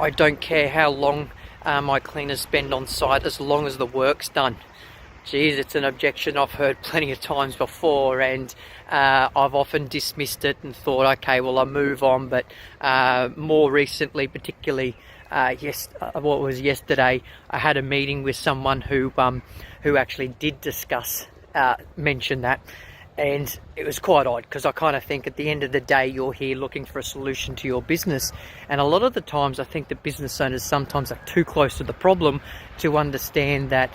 I don't care how long my cleaners spend on site as long as the work's done. Geez, it's an objection I've heard plenty of times before, and I've often dismissed it and thought, okay, well, I'll move on. But more recently, particularly what was yesterday, I had a meeting with someone who actually did mention that. And it was quite odd, because I kind of think at the end of the day, you're here looking for a solution to your business. And a lot of the times, I think that business owners sometimes are too close to the problem to understand that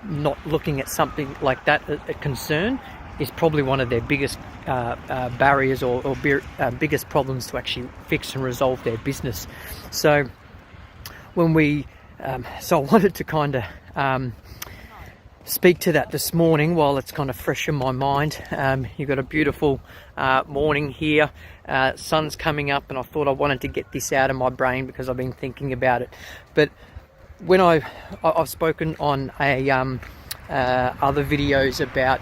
not looking at something like that, a concern, is probably one of their biggest barriers or biggest problems to actually fix and resolve their business. So so I wanted to kind of speak to that this morning while it's kind of fresh in my mind. You've got a beautiful morning here. Sun's coming up, and I thought I wanted to get this out of my brain because I've been thinking about it. But when I've spoken on other videos about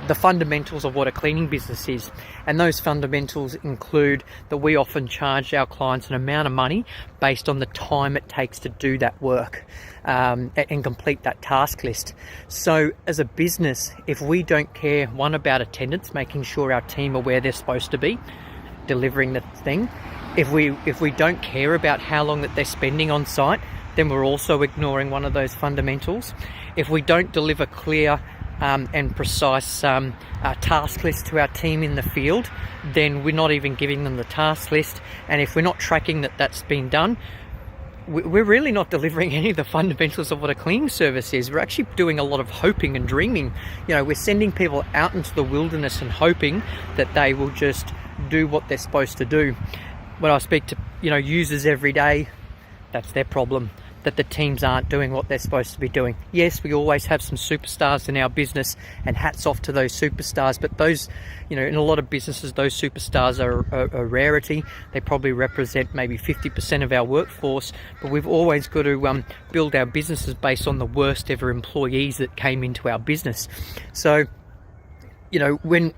the fundamentals of what a cleaning business is, and those fundamentals include that we often charge our clients an amount of money based on the time it takes to do that work and complete that task list. So as a business, if we don't care, one, about attendance, making sure our team are where they're supposed to be, delivering the thing, if we don't care about how long that they're spending on site, then we're also ignoring one of those fundamentals. If we don't deliver clear and precise task list to our team in the field, then we're not even giving them the task list. And if we're not tracking that that's been done, we're really not delivering any of the fundamentals of what a cleaning service is. We're actually doing a lot of hoping and dreaming. You know, we're sending people out into the wilderness and hoping that they will just do what they're supposed to do. When I speak to users every day, that's their problem, that the teams aren't doing what they're supposed to be doing. Yes, we always have some superstars in our business, and hats off to those superstars, but those, in a lot of businesses, those superstars are a rarity. They probably represent maybe 50% of our workforce, but we've always got to build our businesses based on the worst ever employees that came into our business. So, when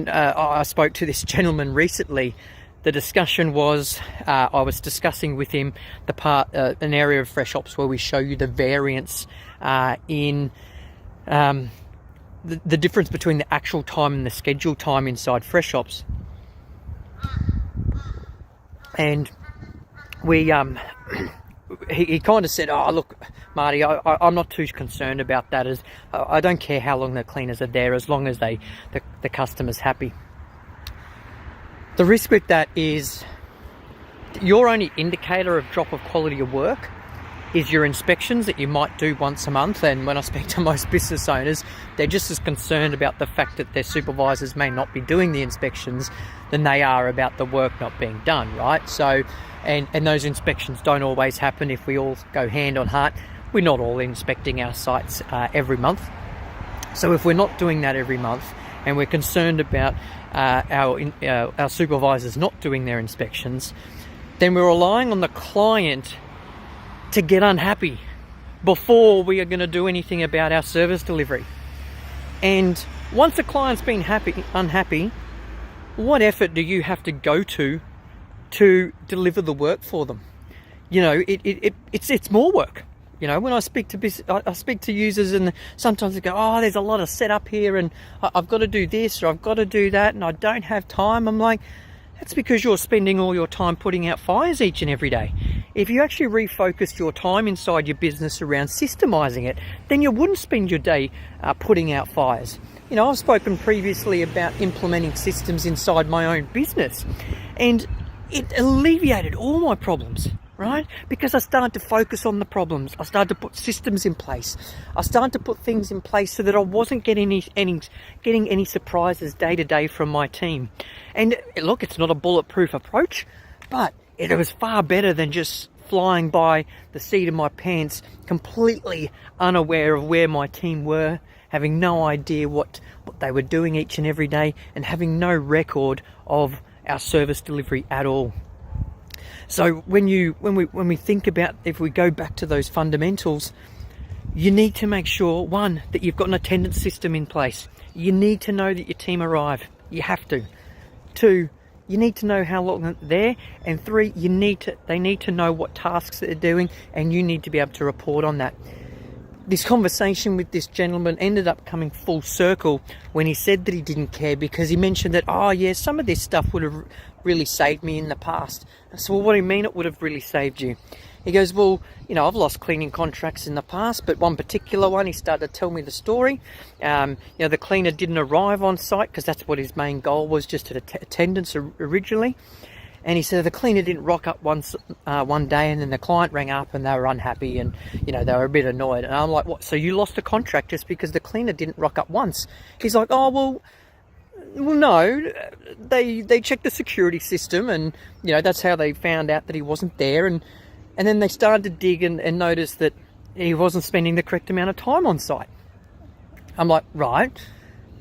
I spoke to this gentleman recently, the discussion was, I was discussing with him an area of freshOps where we show you the variance in the difference between the actual time and the scheduled time inside freshOps. And he kind of said, "Oh, look, Marty, I'm not too concerned about that. As I don't care how long the cleaners are there, as long as the customer's happy." The risk with that is your only indicator of drop of quality of work is your inspections that you might do once a month. And when I speak to most business owners, they're just as concerned about the fact that their supervisors may not be doing the inspections than they are about the work not being done, right? So, and those inspections don't always happen. If we all go hand on heart, we're not all inspecting our sites every month. So if we're not doing that every month, and we're concerned about our supervisors not doing their inspections, then we're relying on the client to get unhappy before we are going to do anything about our service delivery. And once the client's been unhappy, what effort do you have to go to deliver the work for them? It's more work. When I speak to users, and sometimes they go, "Oh, there's a lot of setup here, and I've got to do this or I've got to do that, and I don't have time." I'm like, that's because you're spending all your time putting out fires each and every day. If you actually refocused your time inside your business around systemizing it, then you wouldn't spend your day putting out fires. I've spoken previously about implementing systems inside my own business, and it alleviated all my problems. Right? Because I started to focus on the problems. I started to put systems in place. I started to put things in place so that I wasn't getting any surprises day to day from my team. And look, it's not a bulletproof approach, but it was far better than just flying by the seat of my pants, completely unaware of where my team were, having no idea what they were doing each and every day, and having no record of our service delivery at all. So when we think about, if we go back to those fundamentals, you need to make sure, one, that you've got an attendance system in place. You need to know that your team arrive. You have to. Two, you need to know how long they're there, and 3, they need to know what tasks they're doing, and you need to be able to report on that. This conversation with this gentleman ended up coming full circle when he said that he didn't care, because he mentioned that, oh yeah, some of this stuff would have really saved me in the past. I said, well, what do you mean it would have really saved you? He goes, well, I've lost cleaning contracts in the past, but one particular one, he started to tell me the story. The cleaner didn't arrive on site because that's what his main goal was, just attendance originally. And he said the cleaner didn't rock up one day, and then the client rang up and they were unhappy, and they were a bit annoyed. And I'm like, what? So you lost a contract just because the cleaner didn't rock up once? He's like, oh well, no. They checked the security system, and that's how they found out that he wasn't there. And then they started to dig and noticed that he wasn't spending the correct amount of time on site. I'm like, right.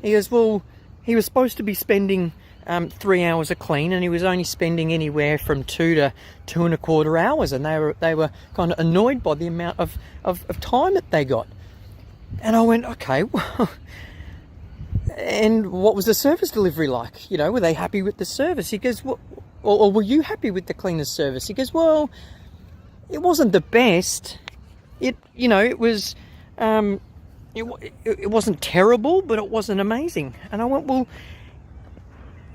He goes, well, he was supposed to be spending 3 hours of clean, and he was only spending anywhere from 2 to 2.25 hours, and they were kind of annoyed by the amount of time that they got. And I went, okay, well, and what was the service delivery like? Were they happy with the service? He goes, well, or were you happy with the cleaner's service? He goes, well, it wasn't the best. It was, it wasn't terrible, but it wasn't amazing. And I went, well,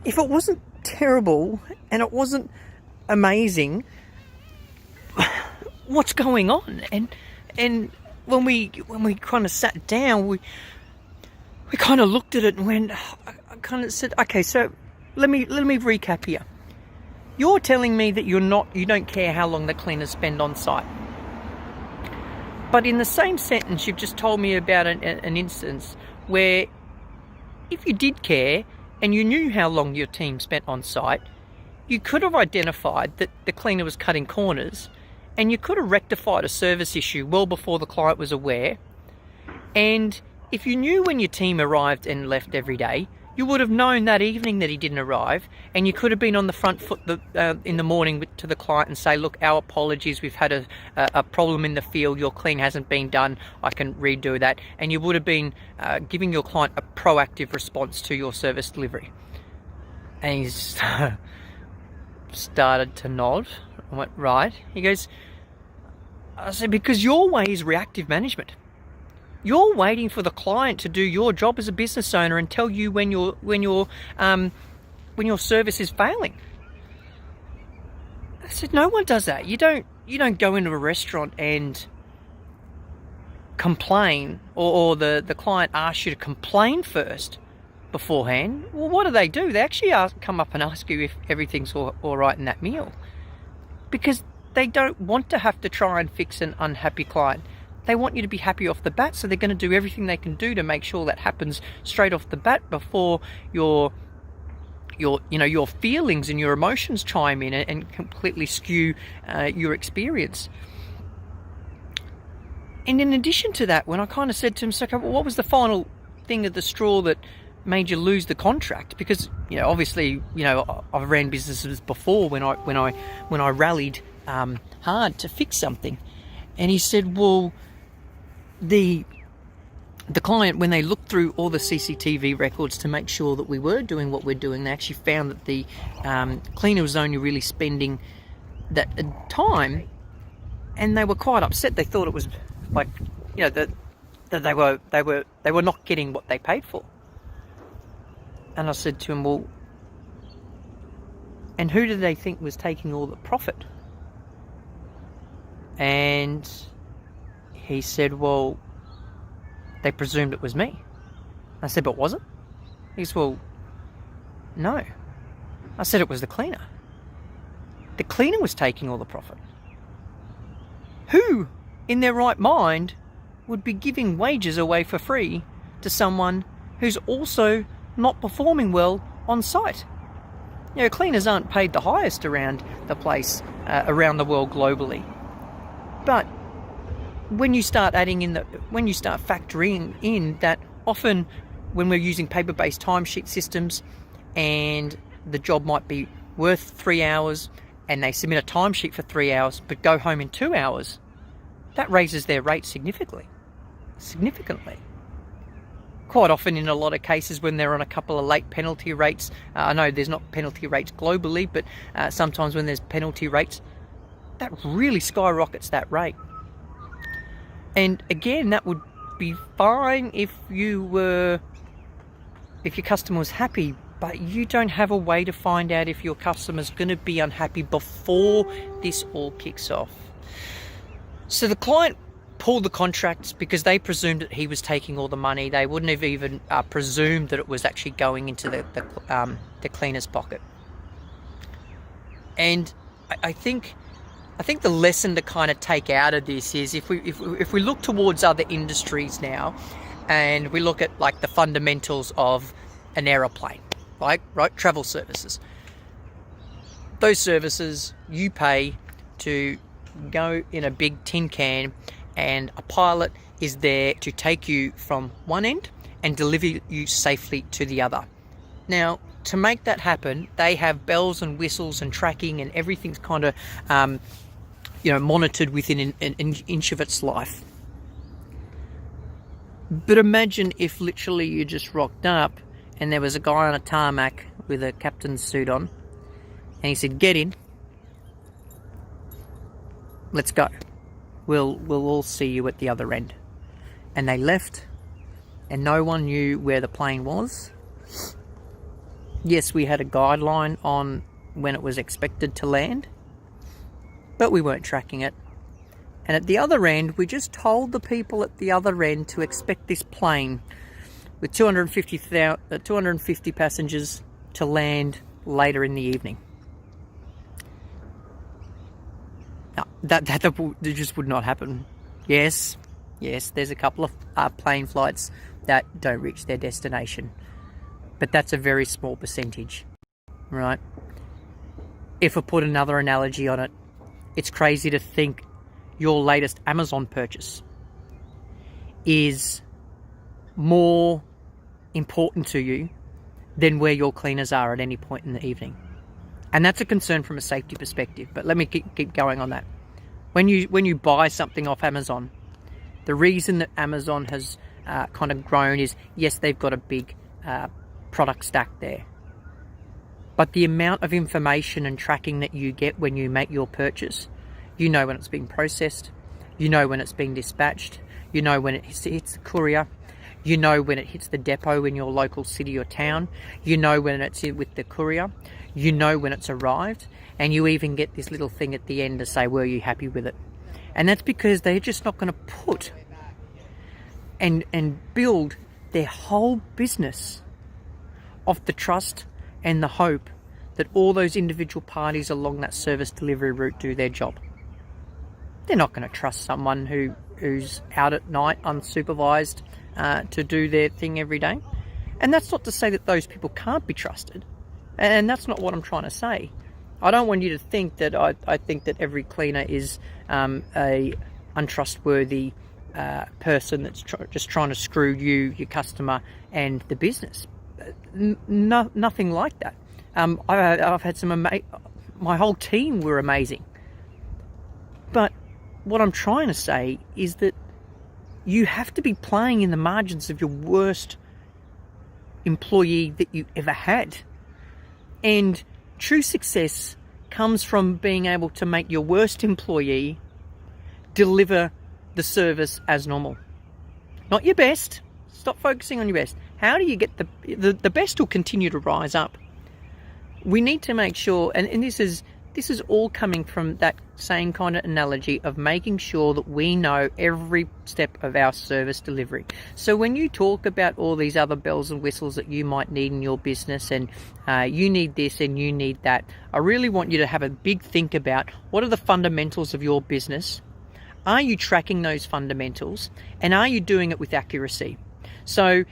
if it wasn't terrible and it wasn't amazing, what's going on? And when we kind of sat down, we kind of looked at it and went, I kind of said, okay, so let me recap here. You're telling me that you don't care how long the cleaners spend on site. But in the same sentence, you've just told me about an instance where if you did care and you knew how long your team spent on site, you could have identified that the cleaner was cutting corners, and you could have rectified a service issue well before the client was aware. And if you knew when your team arrived and left every day, you would have known that evening that he didn't arrive, and you could have been on the front foot in the morning to the client and say, look, our apologies, we've had a problem in the field, your clean hasn't been done, I can redo that. And you would have been giving your client a proactive response to your service delivery. And he's started to nod. I went, right. He goes, I said, because your way is reactive management. You're waiting for the client to do your job as a business owner and tell you when your service is failing. I said, no one does that. You don't go into a restaurant and complain, or the client asks you to complain first beforehand. Well, what do? They actually come up and ask you if everything's all right in that meal, because they don't want to have to try and fix an unhappy client. They want you to be happy off the bat, so they're going to do everything they can do to make sure that happens straight off the bat before your feelings and your emotions chime in and completely skew your experience. And in addition to that, when I kind of said to him, so, okay, well, what was the final thing of the straw that made you lose the contract? Because obviously, I've ran businesses before when I rallied hard to fix something. And he said, well, the client, when they looked through all the CCTV records to make sure that we were doing what we're doing, they actually found that the cleaner was only really spending that time, and they were quite upset. They thought it was like, that they were not getting what they paid for. And I said to him, well, and who did they think was taking all the profit? And he said, well, they presumed it was me. I said, but was it? He said, well, no. I said, it was the cleaner. The cleaner was taking all the profit. Who, in their right mind, would be giving wages away for free to someone who's also not performing well on site? Cleaners aren't paid the highest around the place, around the world globally. But when you start factoring in that often when we're using paper-based timesheet systems and the job might be worth 3 hours and they submit a timesheet for 3 hours but go home in 2 hours, that raises their rate significantly. quite often in a lot of cases when they're on a couple of late penalty rates, I know there's not penalty rates globally, but sometimes when there's penalty rates, that really skyrockets that rate. And again, that would be fine if your customer was happy, but you don't have a way to find out if your customer's going to be unhappy before this all kicks off. So the client pulled the contracts because they presumed that he was taking all the money. They wouldn't have even presumed that it was actually going into the cleaner's pocket. And I think the lesson to kind of take out of this is if we look towards other industries now, and we look at like the fundamentals of an aeroplane, right? Travel services. Those services you pay to go in a big tin can, and a pilot is there to take you from one end and deliver you safely to the other. Now, to make that happen, they have bells and whistles and tracking, and everything's kind of monitored within an inch of its life. But imagine if literally you just rocked up and there was a guy on a tarmac with a captain's suit on, and he said, "Get in, let's go. We'll all see you at the other end." And they left, and no one knew where the plane was. Yes, we had a guideline on when it was expected to land, but we weren't tracking it. And at the other end, we just told the people at the other end to expect this plane with 250 passengers to land later in the evening. No, that just would not happen. Yes, there's a couple of plane flights that don't reach their destination, but that's a very small percentage, right? If I put another analogy on it, it's crazy to think your latest Amazon purchase is more important to you than where your cleaners are at any point in the evening. And that's a concern from a safety perspective, but let me keep going on that. When you buy something off Amazon, the reason that Amazon has kind of grown is, yes, they've got a big product stack there, but the amount of information and tracking that you get when you make your purchase, you know when it's being processed, you know when it's being dispatched, you know when it hits the courier, you know when it hits the depot in your local city or town, you know when it's with the courier, you know when it's arrived, and you even get this little thing at the end to say, were you happy with it? And that's because they're just not going to put and build their whole business off the trust and the hope that all those individual parties along that service delivery route do their job. They're not going to trust someone who's out at night unsupervised to do their thing every day. And that's not to say that those people can't be trusted. And that's not what I'm trying to say. I don't want you to think that I think that every cleaner is a untrustworthy person that's just trying to screw you, your customer, and the business. Nothing like that. I've had my whole team were amazing. But what I'm trying to say is that you have to be playing in the margins of your worst employee that you ever had. And true success comes from being able to make your worst employee deliver the service as normal. Not your best. Stop focusing on your best. How do you get the best will continue to rise up? We need to make sure, and this is all coming from that same kind of analogy of making sure that we know every step of our service delivery. So when you talk about all these other bells and whistles that you might need in your business, and you need this and you need that, I really want you to have a big think about what are the fundamentals of your business. Are you tracking those fundamentals, and are you doing it with accuracy? So,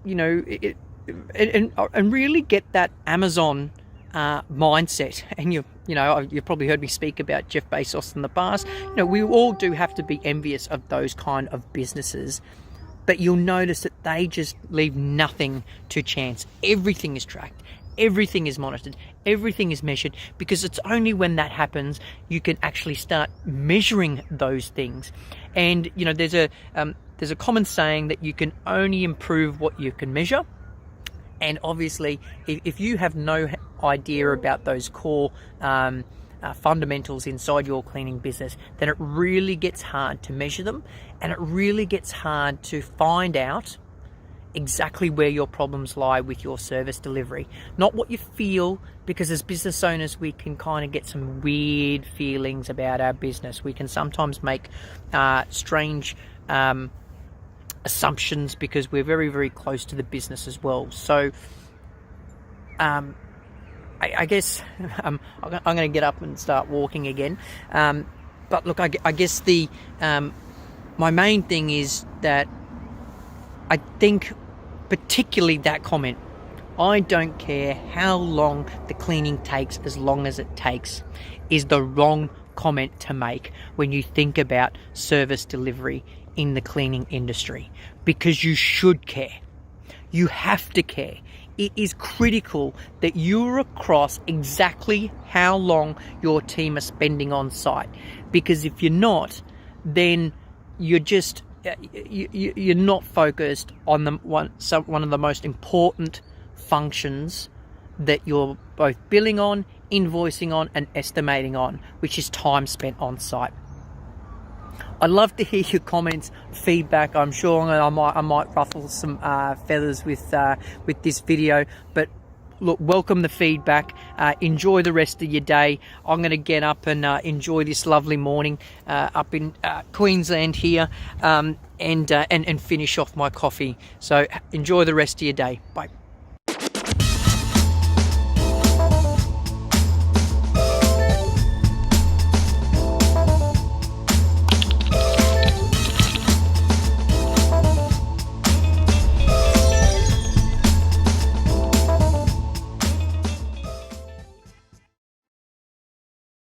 and really get that Amazon mindset. And you've probably heard me speak about Jeff Bezos in the past. We all do have to be envious of those kind of businesses, but you'll notice that they just leave nothing to chance. Everything is tracked, everything is monitored, everything is measured, because it's only when that happens you can actually start measuring those things. And there's there's a common saying that you can only improve what you can measure. And obviously, if you have no idea about those core fundamentals inside your cleaning business, then it really gets hard to measure them, and it really gets hard to find out exactly where your problems lie with your service delivery. Not what you feel, because as business owners we can kind of get some weird feelings about our business. We can sometimes make strange assumptions because we're very, very close to the business as well. So I guess I'm going to get up and start walking again. But look, I guess my main thing is that I think, particularly that comment, I don't care how long the cleaning takes, as long as it takes, is the wrong comment to make when you think about service delivery in the cleaning industry, because you should care. You have to care. It is critical that you're across exactly how long your team are spending on site, because if you're not, then you're just you're not focused on one of the most important functions that you're both billing on, invoicing on, and estimating on, which is time spent on site. I'd love to hear your comments, feedback. I'm sure I might ruffle some feathers with this video, but look, welcome the feedback. Enjoy the rest of your day. I'm going to get up and enjoy this lovely morning up in Queensland here, and finish off my coffee. So enjoy the rest of your day. Bye.